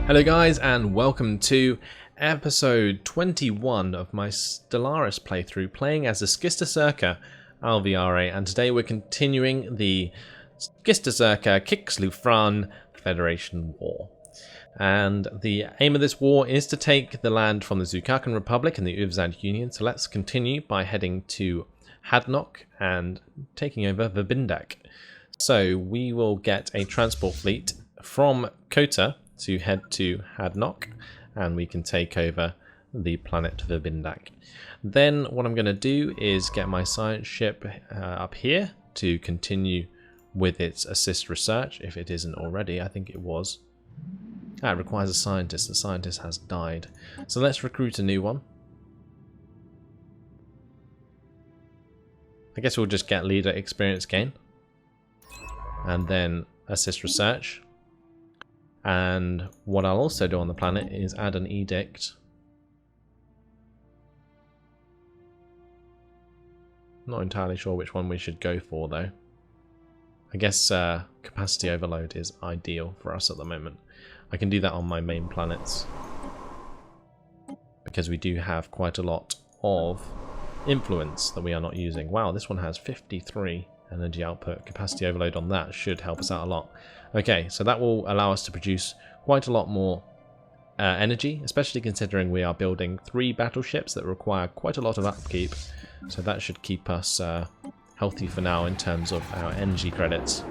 Hello guys, and welcome to episode 21 of my Stellaris playthrough, playing as the Schistocerca Alveare, and today we're continuing the Schistocerca Kickslufran Federation War. And the aim of this war is to take the land from the Zukakan Republic and the Uvzad Union, so let's continue by heading to Hadnok and taking over Verbindak. So we will get a transport fleet from Kota to head to Hadnok, and we can take over the planet Verbindak. Then what I'm going to do is get my science ship up here to continue with its assist research, if it isn't already. I think it was. It requires a scientist. The scientist has died. So let's recruit a new one. I guess we'll just get leader experience gain. And then assist research. And what I'll also do on the planet is add an edict. Not entirely sure which one we should go for though. I guess capacity overload is ideal for us at the moment. I can do that on my main planets, because we do have quite a lot of influence that we are not using. Wow, this one has 53 energy output. Capacity overload on that should help us out a lot. Okay, so that will allow us to produce quite a lot more energy, especially considering we are building 3 battleships that require quite a lot of upkeep. So that should keep us healthy for now in terms of our energy credits.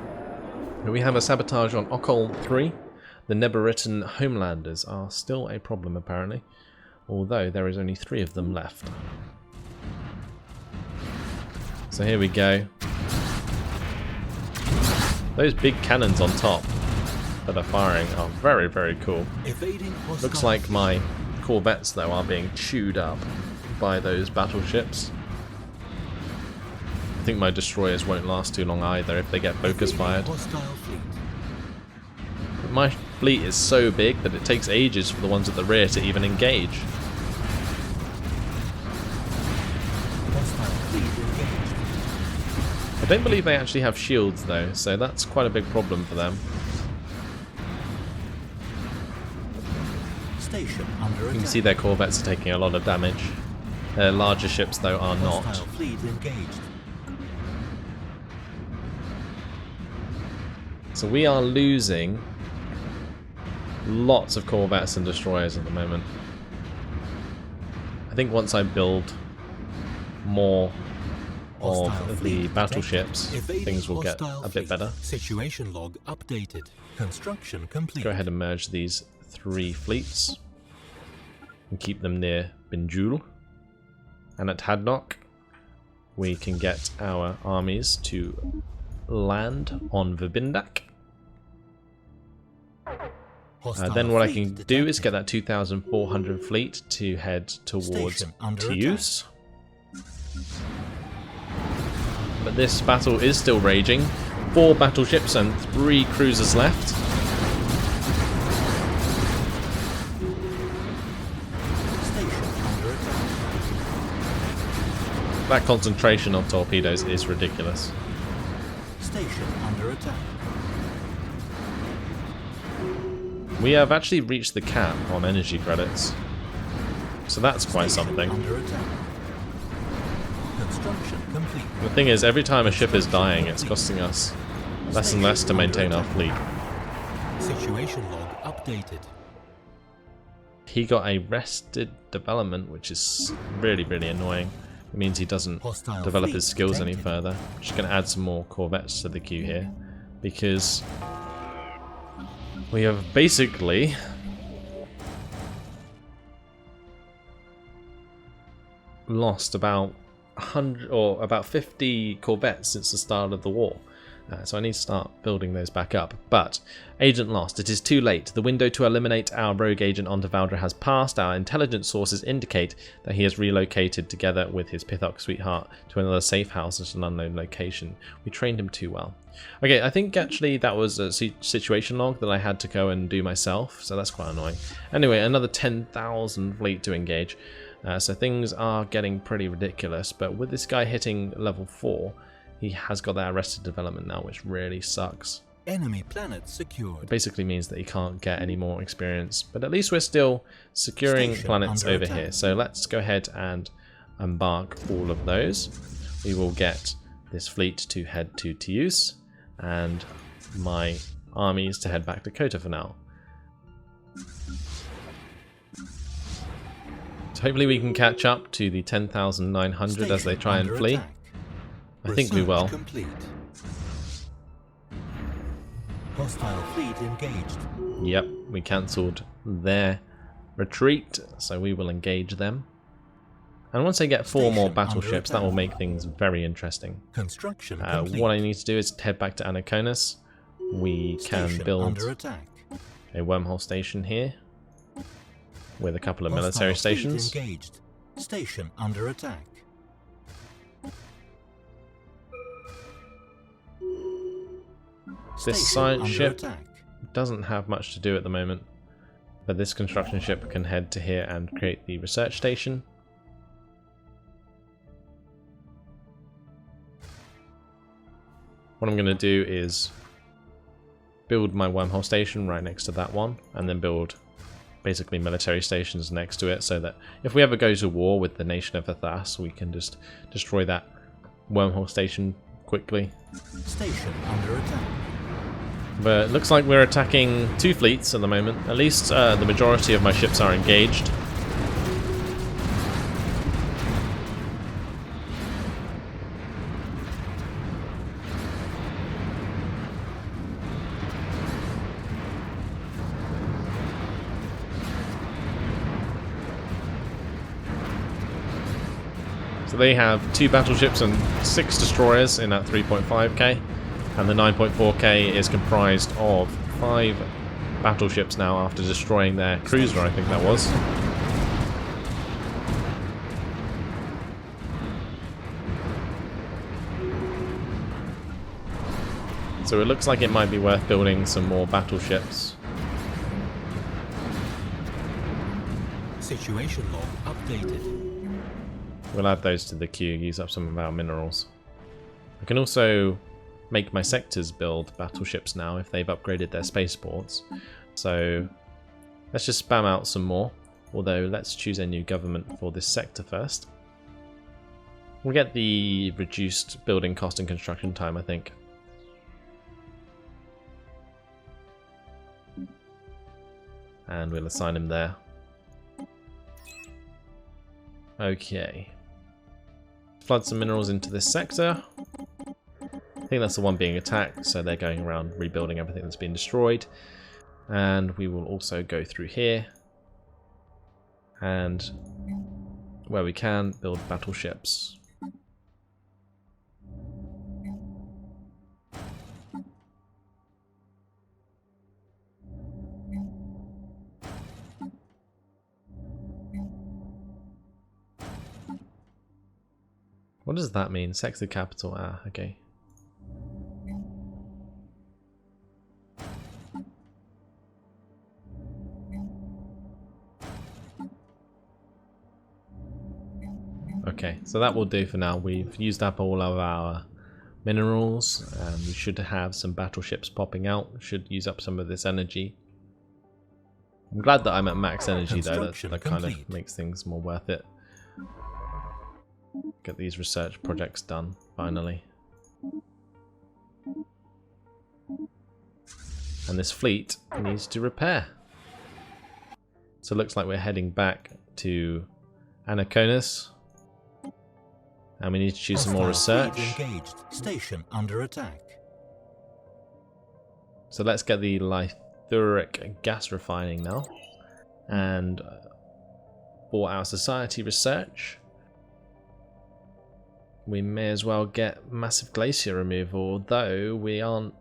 We have a sabotage on Okol 3. The Nebaritan Homelanders are still a problem apparently, although there is only 3 of them left. So here we go. Those big cannons on top that are firing are very, very cool. Looks like my corvettes, though, are being chewed up by those battleships. I think my destroyers won't last too long either if they get focus fired. But my fleet is so big that it takes ages for the ones at the rear to even engage. I don't believe they actually have shields though, so that's quite a big problem for them. Station under you can see their corvettes are taking a lot of damage. Their larger ships though are not. Fleet engaged. So we are losing lots of corvettes and destroyers at the moment. I think once I build more of the battleships, things will get a bit better. Situation log updated. Construction complete. Go ahead and merge these 3 fleets and keep them near Binjul. And at Hadnok, we can get our armies to land on Verbindak. Then what I can do is get that 2,400 fleet to head towards Tius. But this battle is still raging. 4 battleships and 3 cruisers left. That concentration of torpedoes is ridiculous. Station under attack. We have actually reached the cap on energy credits, so that's quite something. Under attack. Construction complete. The thing is, every time a ship is dying, it's costing us less and less to maintain our fleet. Situation log updated. He got a rested development, which is really, really annoying. It means he doesn't develop his skills any further. I'm just going to add some more corvettes to the queue here, because we have basically lost about 100 or about 50 corvettes since the start of the war. So I need to start building those back up. But agent lost. It is too late. The window to eliminate our rogue agent onto Valdra has passed. Our intelligence sources indicate that he has relocated together with his Pithok sweetheart to another safe house at an unknown location. We trained him too well. Okay, I think actually that was a situation log that I had to go and do myself, so that's quite annoying. Anyway, another 10,000 fleet to engage. So things are getting pretty ridiculous, but with this guy hitting level 4, he has got that arrested development now, which really sucks. Enemy planet It secured. basically means that he can't get any more experience, but at least we're still securing Station planets under over attack. here. So let's go ahead and embark all of those. We will get this fleet to head to Teus, and my armies to head back to Kota for now. So hopefully we can catch up to the 10,900 as they try and Station flee. under attack. I think we Research will. Complete. Hostile fleet engaged. Yep, we cancelled their retreat, so we will engage them. And once they get 4 more Station battleships, that under will make things very interesting. Construction complete. What I need to do is head back to Anaconus. We can Station build under attack. a wormhole station here with a couple of Hostile military fleet stations. engaged. Station under attack. This Station science under ship attack. doesn't have much to do at the moment, but this construction ship can head to here and create the research station. What I'm going to do is build my wormhole station right next to that one, and then build basically military stations next to it, so that if we ever go to war with the nation of Athas, we can just destroy that wormhole station quickly. Station under attack. But it looks like we're attacking 2 fleets at the moment. At least the majority of my ships are engaged. So they have 2 battleships and 6 destroyers in that 3.5k, and the 9.4k is comprised of 5 battleships now after destroying their cruiser, I think that was. So it looks like it might be worth building some more battleships. Situation log updated. We'll add those to the queue, use up some of our minerals. I can also make my sectors build battleships now if they've upgraded their spaceports. So let's just spam out some more, although let's choose a new government for this sector first. We'll get the reduced building cost and construction time, I think. And we'll assign him there. Okay. Flood some minerals into this sector. I think that's the one being attacked, so they're going around rebuilding everything that's been destroyed. And we will also go through here. And where we can, build battleships. What does that mean? Sector capital, ah, okay. Okay, so that will do for now. We've used up all of our minerals, and we should have some battleships popping out. Should use up some of this energy. I'm glad that I'm at max energy though, that kind of makes things more worth it. Get these research projects done, finally. And this fleet needs to repair. So it looks like we're heading back to Anaconus. And we need to choose some more research. Engaged. Station under attack. So let's get the Lithuric gas refining now. And for our society research, we may as well get massive glacier removal, though we aren't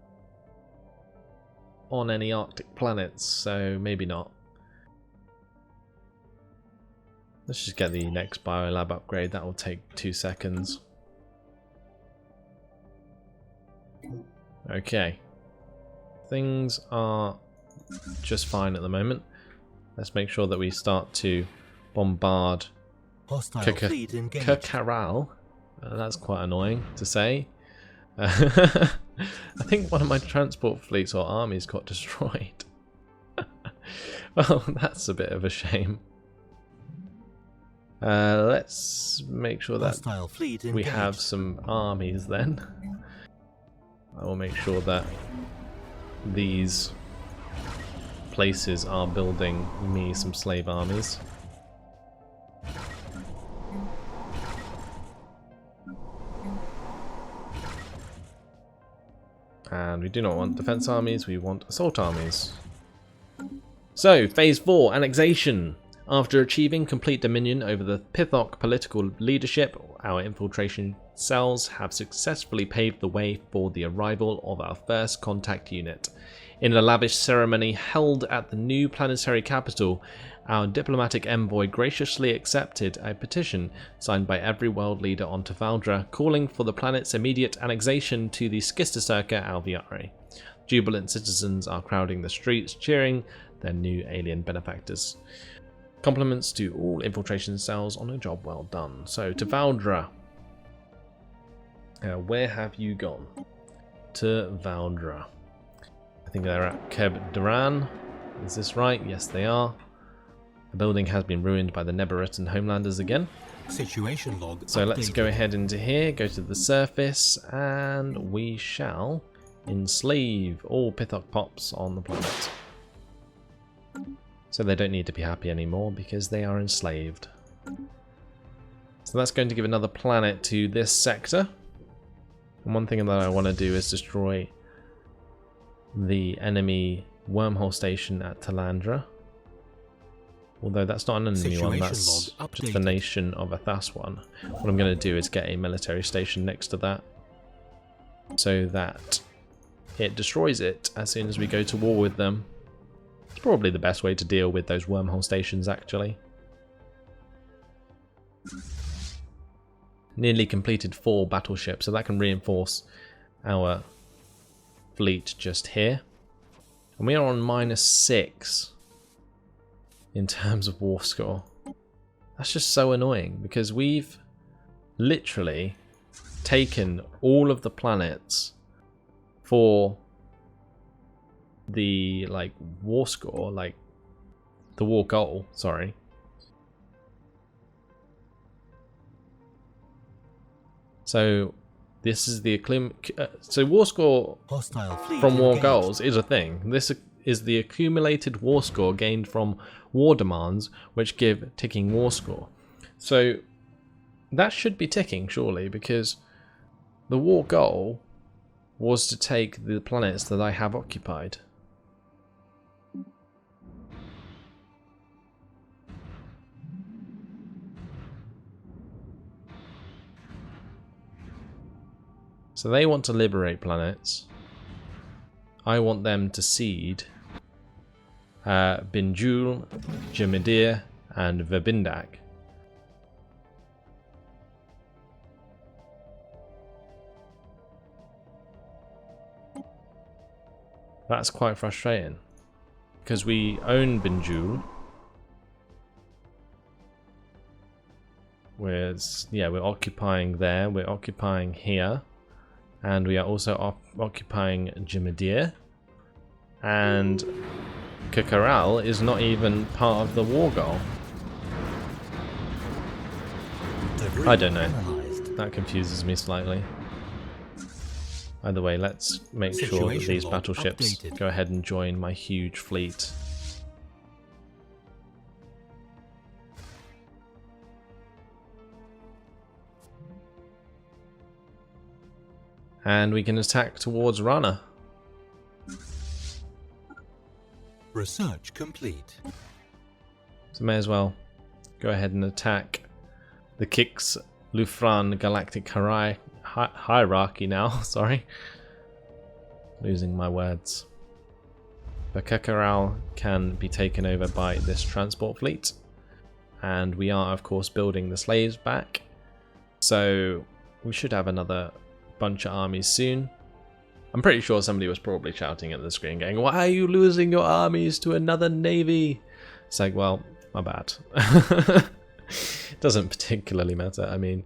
on any Arctic planets, so maybe not. Let's just get the next biolab upgrade, that will take 2 seconds. Okay. Things are just fine at the moment. Let's make sure that we start to bombard Hostile fleet engaged. Kirkaral. That's quite annoying to say. I think one of my transport fleets or armies got destroyed. Well, that's a bit of a shame. Let's make sure that Hostile fleet we have engaged. some armies then. I will make sure that these places are building me some slave armies. And we do not want defense armies, we want assault armies. So, Phase 4, Annexation. After achieving complete dominion over the Pithok political leadership, our infiltration cells have successfully paved the way for the arrival of our first contact unit. In a lavish ceremony held at the new planetary capital, our diplomatic envoy graciously accepted a petition signed by every world leader on Tavaldra calling for the planet's immediate annexation to the Schistocerca Alveare. Jubilant citizens are crowding the streets, cheering their new alien benefactors. Compliments to all infiltration cells on a job well done. So, Tavaldra. Where have you gone? Tavaldra. I think they're at Keb Duran. Is this right? Yes, they are. The building has been ruined by the Neberitan homelanders again. Situation log So let's updated. go ahead into here, go to the surface, and we shall enslave all Pithok Pops on the planet. So they don't need to be happy anymore because they are enslaved. So that's going to give another planet to this sector. And one thing that I want to do is destroy the enemy wormhole station at Talandra. Although that's not an enemy one, Situation that's log just the updated. nation of Athas one. What I'm going to do is get a military station next to that, so that it destroys it as soon as we go to war with them. It's probably the best way to deal with those wormhole stations, actually. Nearly completed 4 battleships, so that can reinforce our fleet just here. And we are on -6 in terms of war score. That's just so annoying because we've literally taken all of the planets for the war score, like the war goal, sorry. So this is the so war score Hostile fleet from war engaged. goals is a thing. This is the accumulated war score gained from war demands, which give ticking war score. So that should be ticking, surely, because the war goal was to take the planets that I have occupied. So they want to liberate planets. I want them to cede Binjul, Jamidir, and Verbindak. That's quite frustrating because we own Binjul. We're occupying there. We're occupying here. And we are also occupying Jamidir. And Kakaral is not even part of the war goal. Debris I don't know. analyzed. That confuses me slightly. Either way, let's make sure that Situation these log battleships updated. go ahead and join my huge fleet. And we can attack towards Rana. Research complete. So may as well go ahead and attack the Kix Lufran Galactic Hierarchy now. Sorry. Losing my words. But Kakaral can be taken over by this transport fleet. And we are, of course, building the slaves back. So we should have another bunch of armies soon. I'm pretty sure somebody was probably shouting at the screen going, "Why are you losing your armies to another navy?" It's like, well, my bad. Doesn't particularly matter. I mean,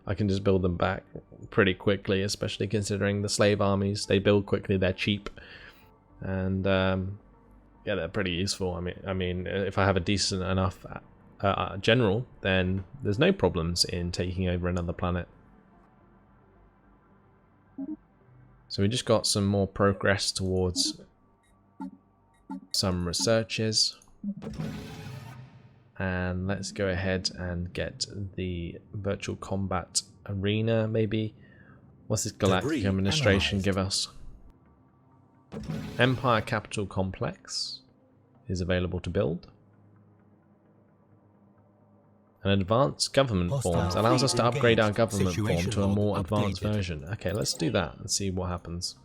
I can just build them back pretty quickly, especially considering the slave armies. They build quickly, they're cheap, and yeah, they're pretty useful. I mean, if I have a decent enough general, then there's no problems in taking over another planet. So we just got some more progress towards some researches. And let's go ahead and get the virtual combat arena, maybe. What's this galactic administration give us? Empire Capital Complex is available to build. An advanced government forms allows us to upgrade our government form to a more advanced version. Okay, let's do that and see what happens.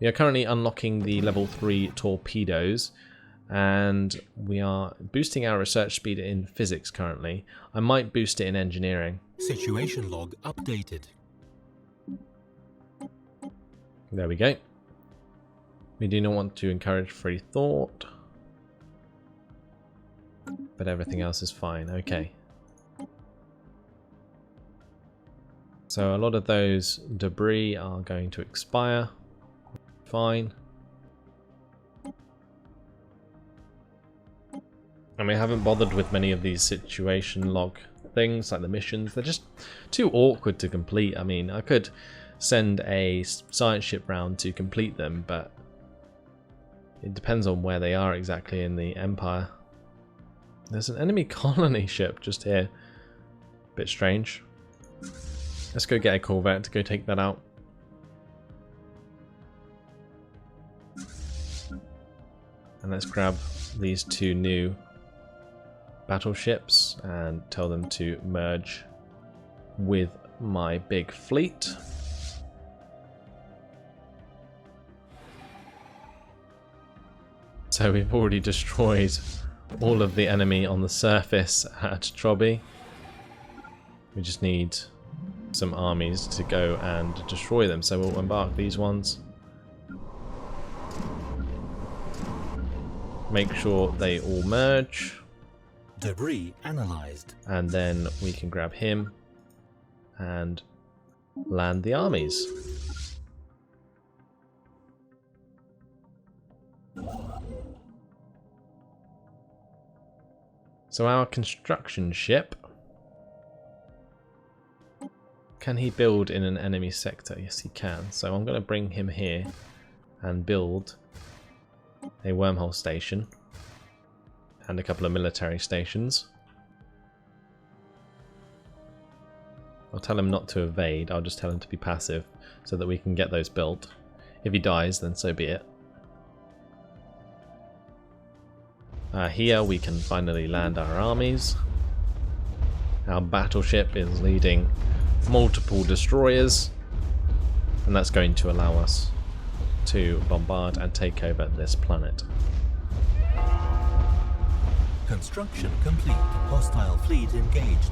We are currently unlocking the level 3 torpedoes, and we are boosting our research speed in physics currently. I might boost it in engineering. Situation log updated. There we go. We do not want to encourage free thought, but everything else is fine. Okay. So a lot of those debris are going to expire. Fine. And we haven't bothered with many of these situation log things, like the missions. They're just too awkward to complete. I mean, I could send a science ship round to complete them, but it depends on where they are exactly in the Empire. There's an enemy colony ship just here. Bit strange. Let's go get a corvette to go take that out. And let's grab these two new battleships and tell them to merge with my big fleet. So we've already destroyed all of the enemy on the surface at Trobby. We just need some armies to go and destroy them, so we'll embark these ones. Make sure they all merge. Debris analyzed. And then we can grab him and land the armies. So our construction ship, can he build in an enemy sector? Yes, he can. So I'm going to bring him here and build a wormhole station and a couple of military stations. I'll tell him not to evade, I'll just tell him to be passive so that we can get those built. If he dies, then so be it. Here we can finally land our armies. Our battleship is leading multiple destroyers, and that's going to allow us to bombard and take over this planet. Construction complete. Hostile fleet engaged.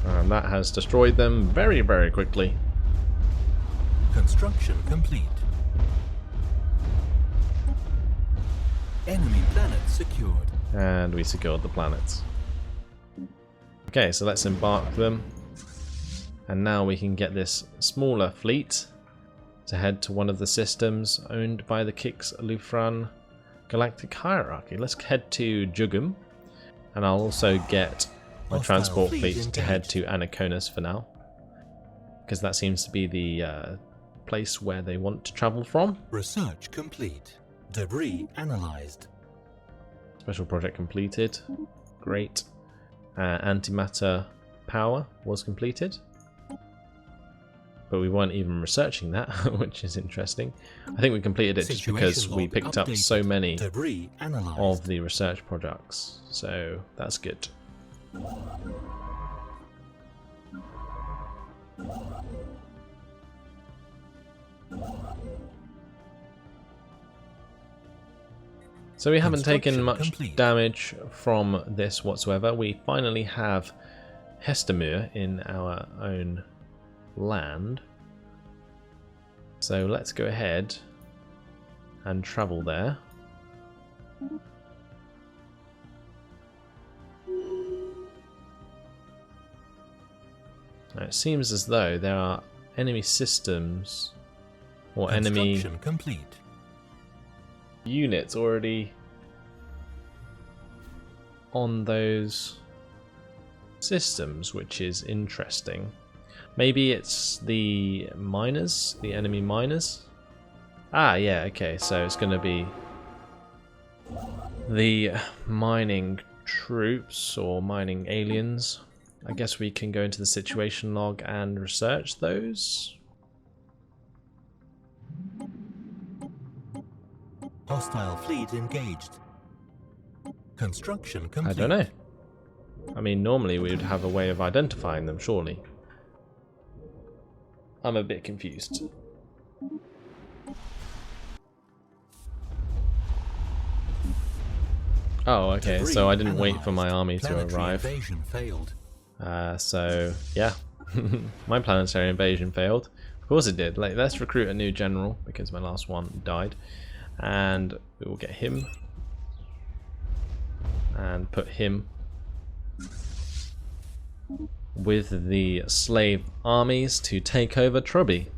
And that has destroyed them very, very quickly. Construction complete. Enemy planet secured. And we secured the planets. Okay, so let's embark them. And now we can get this smaller fleet to head to one of the systems owned by the Kix-Lufran Galactic Hierarchy. Let's head to Jugum, and I'll also get my transport fleet to head to Anaconis for now, because that seems to be the place where they want to travel from. Research complete. Debris analyzed. Special project completed. Great. Antimatter power was completed. But we weren't even researching that, which is interesting. I think we completed it just because we picked up so many of the research projects. So that's good. So we haven't taken much damage from this whatsoever. We finally have Hestemur in our own land. So let's go ahead and travel there. Now, it seems as though there are enemy systems or enemy Construction complete. units already on those systems, which is interesting. Maybe it's the miners, the enemy miners. Ah, yeah, okay, so it's going to be the mining troops or mining aliens. I guess we can go into the situation log and research those. Hostile fleet engaged. Construction complete. I don't know. I mean, normally we would have a way of identifying them, surely. I'm a bit confused. Oh, okay, so I didn't wait for my army to arrive. Invasion failed. So, yeah. My planetary invasion failed. Of course it did. Like, let's recruit a new general, because my last one died. And we will get him. And put him with the slave armies to take over Trubby.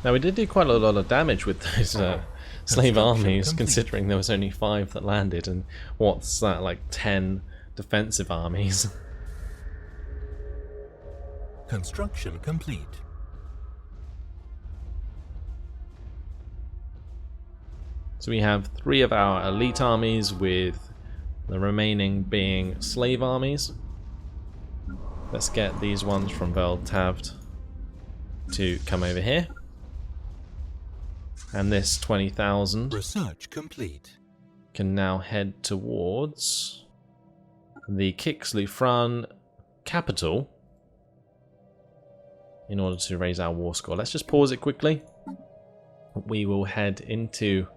Now we did do quite a lot of damage with those slave armies, considering there was only 5 that landed, and what's that, like 10 defensive armies. Construction complete. So we have 3 of our elite armies, with the remaining being slave armies. Let's get these ones from Veltavd to come over here. And this 20,000 Research complete. can now head towards the Kixlufran capital in order to raise our war score. Let's just pause it quickly. We will head into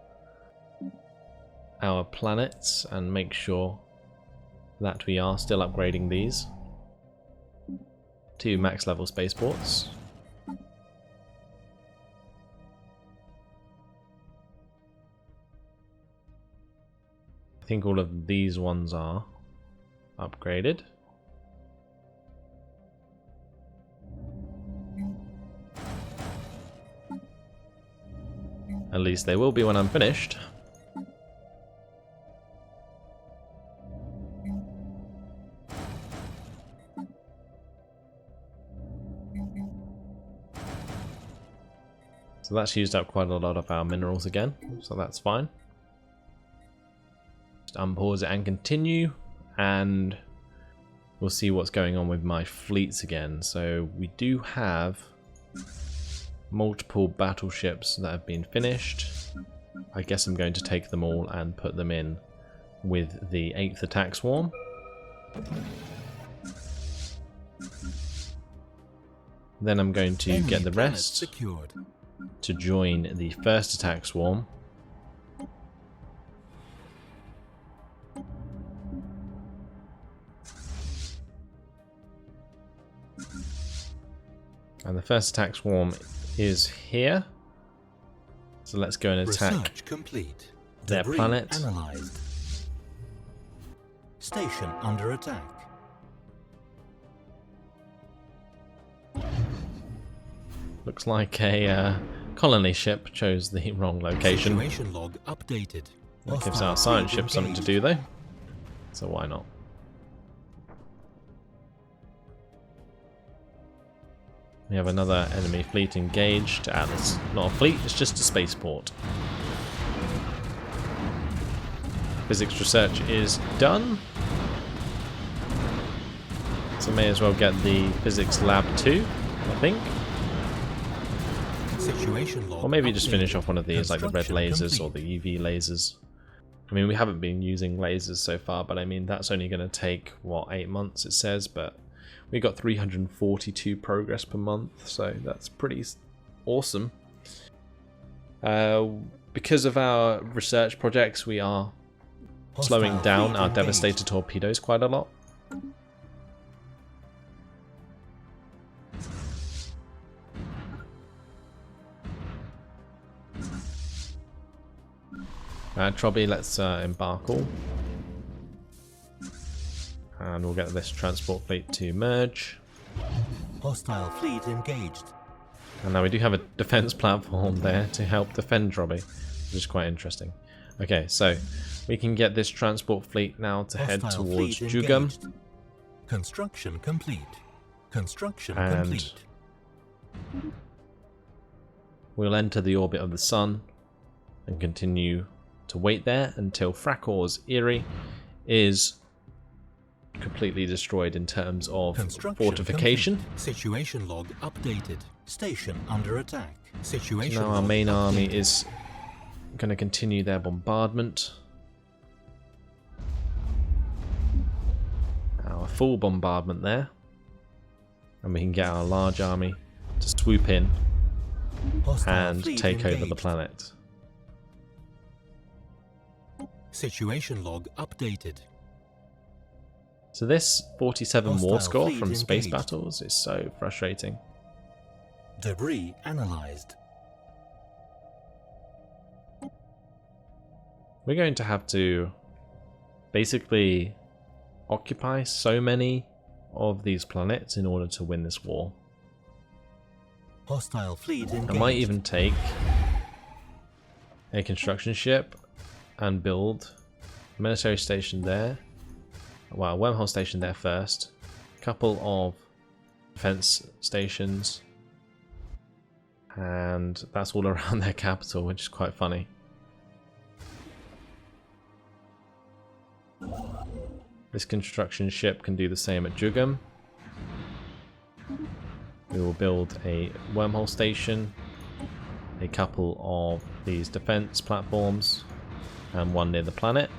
our planets and make sure that we are still upgrading these to max level spaceports. I think all of these ones are upgraded. At least they will be when I'm finished. So that's used up quite a lot of our minerals again, so that's fine. Just unpause it and continue, and we'll see what's going on with my fleets again. So we do have multiple battleships that have been finished. I guess I'm going to take them all and put them in with the 8th attack swarm. Then I'm going to get the rest secured. to join the 1st attack swarm. And the 1st attack swarm is here. So let's go and attack Research complete. their Debris planet. Analyzed. Station under attack. Looks like a colony ship chose the wrong location. Situation log updated. That gives our science ship something to do though, so why not? We have another enemy fleet engaged. It's not a fleet, it's just a spaceport. Physics research is done. So may as well get the physics lab too, I think. Situation log Or maybe just updated. finish off one of these, like the red Construction lasers or complete. the UV lasers. I mean, we haven't been using lasers so far, but I mean, that's only going to take, what, 8 months it says, but we got 342 progress per month, so that's pretty awesome. Because of our research projects, we are slowing Hostile down fleet our engaged. devastator torpedoes quite a lot. Trobby, let's embark all. And we'll get this transport fleet to merge. Hostile fleet engaged. And now we do have a defense platform there to help defend Trobby, which is quite interesting. Okay, so we can get this transport fleet now to head towards Jugum. Construction complete. Construction And complete. we'll enter the orbit of the sun and continue to wait there until Frakor's Eyrie is completely destroyed in terms of fortification. Complete. Situation log updated. Station under attack. Situation Now our log main updated. army is going to continue their bombardment. Our full bombardment there. And we can get our large army to swoop in Hostile and fleet take over engaged. the planet. Situation log updated. So this 47 war Hostile score fleet from space engaged. battles is so frustrating. Debris analyzed. We're going to have to basically occupy so many of these planets in order to win this war. Hostile fleet engaged. I might even take a construction ship and build a military station there. Well, a wormhole station there first. A couple of defense stations. And that's all around their capital, which is quite funny. This construction ship can do the same at Jugum. We will build a wormhole station, a couple of these defense platforms, and one near the planet.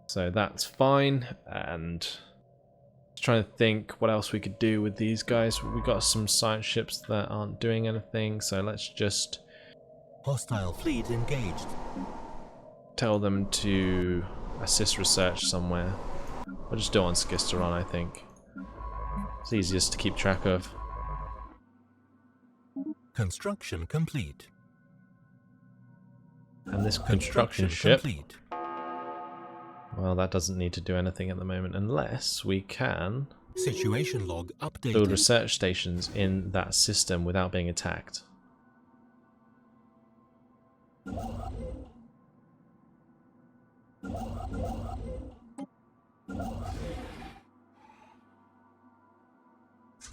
So that's fine, and just trying to think what else we could do with these guys. We've got some science ships that aren't doing anything, so let's just Hostile fleet engaged. tell them to assist research somewhere. I'll just do it on Schistocerca, I think. It's easiest to keep track of. Construction complete. And this construction ship, complete. well, that doesn't need to do anything at the moment unless we can Situation log build updated. research stations in that system without being attacked.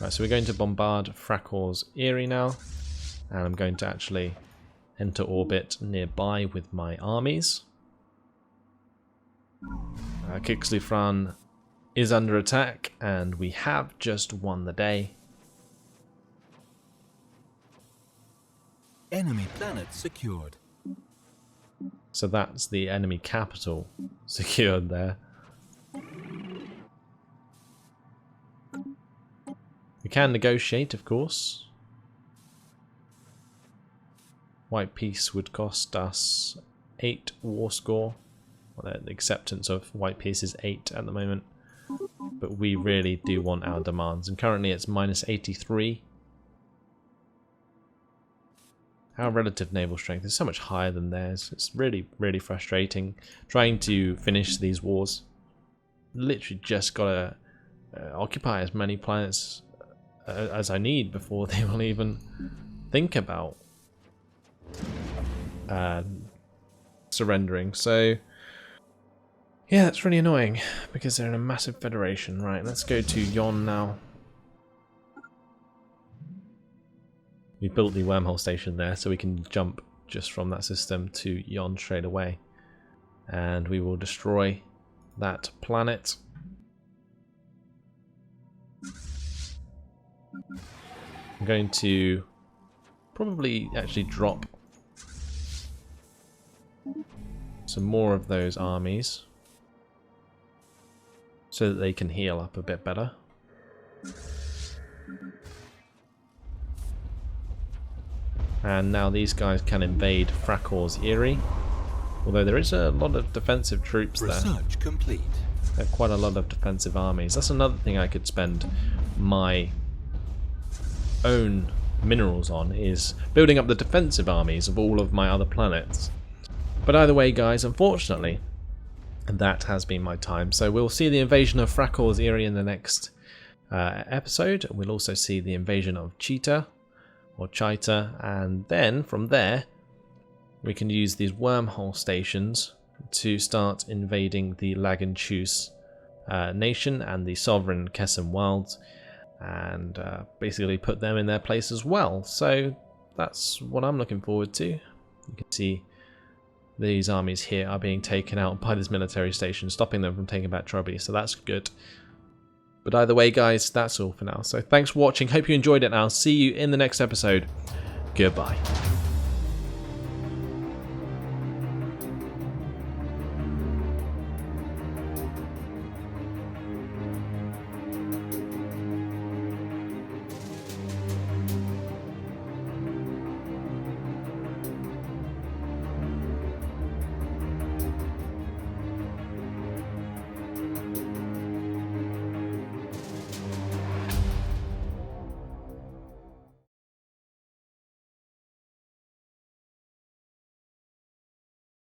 Right, so we're going to bombard Frakor's Eyrie now, and I'm going to actually enter orbit nearby with my armies. Kickslifran is under attack, and we have just won the day. Enemy planet secured. So that's the enemy capital secured there. We can negotiate, of course. White peace would cost us 8 war score. Well, the acceptance of white peace is 8 at the moment. But we really do want our demands. And currently it's minus 83. Our relative naval strength is so much higher than theirs. It's really, really frustrating trying to finish these wars. Literally just gotta occupy as many planets as I need before they will even think about surrendering. So yeah, that's really annoying because they're in a massive federation. Right, let's go to Yon now. We built the wormhole station there, so we can jump just from that system to Yon straight away. And we will destroy that planet. I'm going to probably actually drop some more of those armies so that they can heal up a bit better. And now these guys can invade Frakor's Eyrie. Although there is a lot of defensive troops there. Research complete. There are quite a lot of defensive armies. That's another thing I could spend my own minerals on is building up the defensive armies of all of my other planets. But either way, guys, unfortunately, that has been my time. So we'll see the invasion of Frakor's Eyrie in the next episode. We'll also see the invasion of Cheetah, or Chita, and then from there we can use these wormhole stations to start invading the Laganchus nation and the sovereign Kesem worlds, and basically put them in their place as well. So that's what I'm looking forward to. You can see these armies here are being taken out by this military station, stopping them from taking back Trobi, so that's good. But either way, guys, that's all for now. So thanks for watching. Hope you enjoyed it, and I'll see you in the next episode. Goodbye.